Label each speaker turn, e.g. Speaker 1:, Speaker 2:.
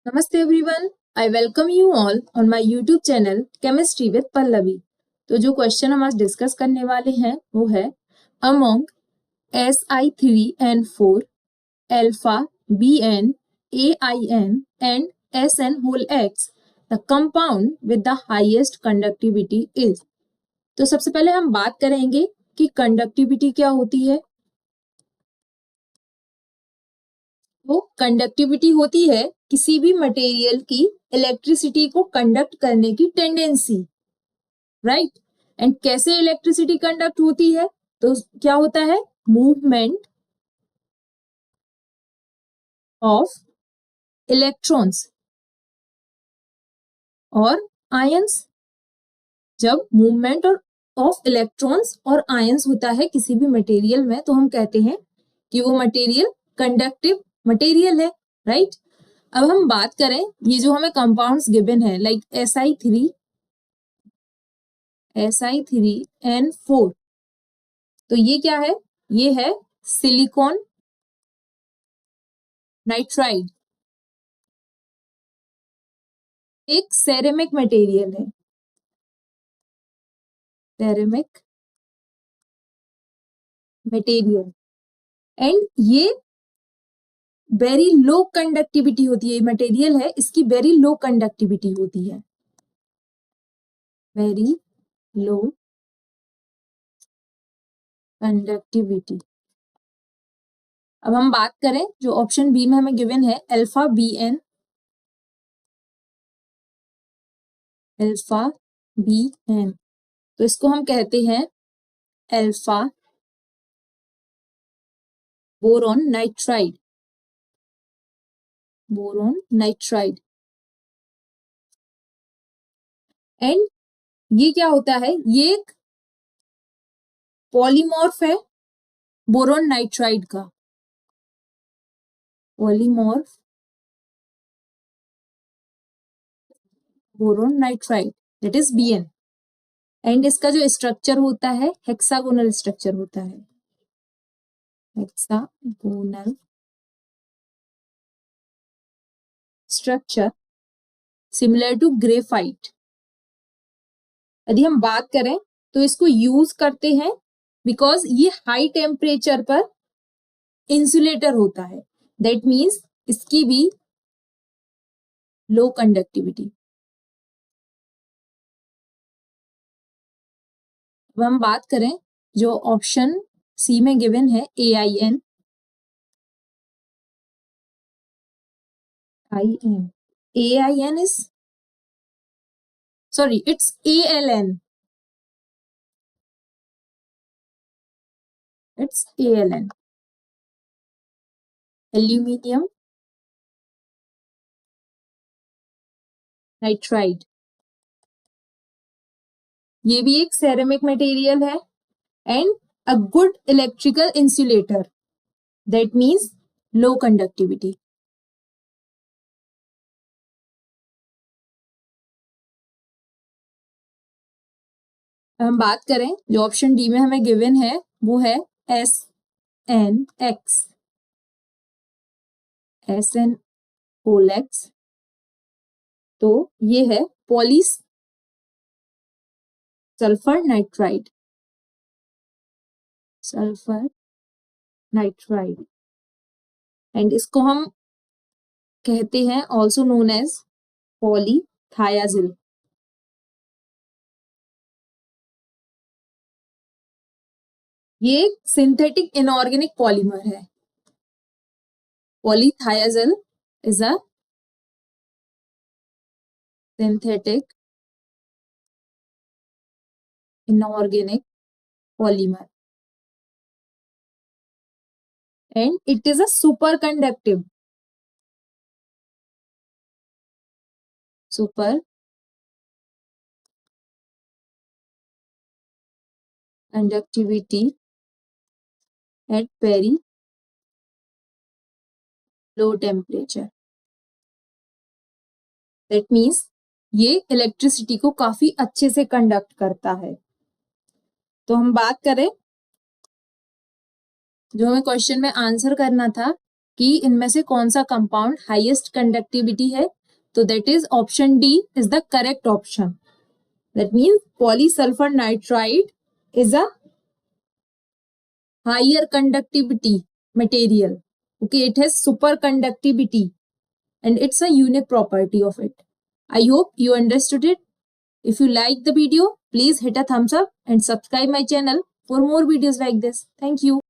Speaker 1: नमस्ते everyone, I welcome you all on my YouTube channel chemistry with Pallavi. तो जो question हम आज डिस्कस करने वाले हैं वो है among Si3N4 alpha Bn AIN and Sn whole X the compound with the highest conductivity is. तो सबसे पहले हम बात करेंगे कि कंडक्टिविटी क्या होती है। वो कंडक्टिविटी होती है किसी भी मटेरियल की इलेक्ट्रिसिटी को कंडक्ट करने की टेंडेंसी, राइट। एंड कैसे इलेक्ट्रिसिटी कंडक्ट होती है, तो क्या होता है, मूवमेंट ऑफ इलेक्ट्रॉन्स और आयंस। जब मूवमेंट और ऑफ इलेक्ट्रॉन्स और आयंस होता है किसी भी मटेरियल में, तो हम कहते हैं कि वो मटेरियल कंडक्टिव मटेरियल है, राइट। अब हम बात करें, ये जो हमें कंपाउंड्स गिवन है लाइक Si3N4, तो ये क्या है, ये है सिलिकॉन नाइट्राइड, एक सेरेमिक मटेरियल है, सेरेमिक मटेरियल। एंड ये वेरी लो कंडक्टिविटी होती है, मटेरियल है, इसकी वेरी लो कंडक्टिविटी होती है, वेरी लो कंडक्टिविटी। अब हम बात करें, जो ऑप्शन बी में हमें गिवन है अल्फा Bn, अल्फा Bn, तो इसको हम कहते हैं alpha boron nitride, boron nitride. And ये क्या होता है, ये एक पॉलीमॉर्फ है बोरॉन नाइट्राइड का, polymorph boron nitride that is Bn। And इसका जो स्ट्रक्चर होता है हेक्सागोनल स्ट्रक्चर होता है, hexagonal structure similar to graphite. यदि हम बात करें तो इसको यूज करते हैं बिकॉज ये हाई टेम्परेचर पर इंसुलेटर होता है, दैट मीन्स इसकी भी लो कंडक्टिविटी। अब हम बात करें, जो ऑप्शन सी में गिवन है AIN, AIN is sorry, it's ALN, it's ALN, aluminium nitride. ये भी एक सेरेमिक मटेरियल है and a good electrical insulator, that means low conductivity. हम बात करें, जो ऑप्शन डी में हमें गिवन है वो है SNX, SNOX, तो ये है polish sulphur nitride, sulphur nitride. And इसको हम कहते हैं ऑल्सो नोन एज पॉलीथायाजिल। ये एक सिंथेटिक इनऑर्गेनिक पॉलीमर है, polythiazyl is a synthetic inorganic polymer and it is a superconductive conductivity at very low temperature, that means ये इलेक्ट्रिसिटी को काफी अच्छे से कंडक्ट करता है। तो हम बात करें, जो हमें क्वेश्चन में आंसर करना था कि इनमें से कौन सा कंपाउंड हाईएस्ट कंडक्टिविटी है, So that is option D is the correct option. That means polysulfur nitride is a higher conductivity material. Okay, it has superconductivity and it's a unique property of it. I hope you understood it. If you like the video, please hit a thumbs up and subscribe my channel for more videos like this. Thank you.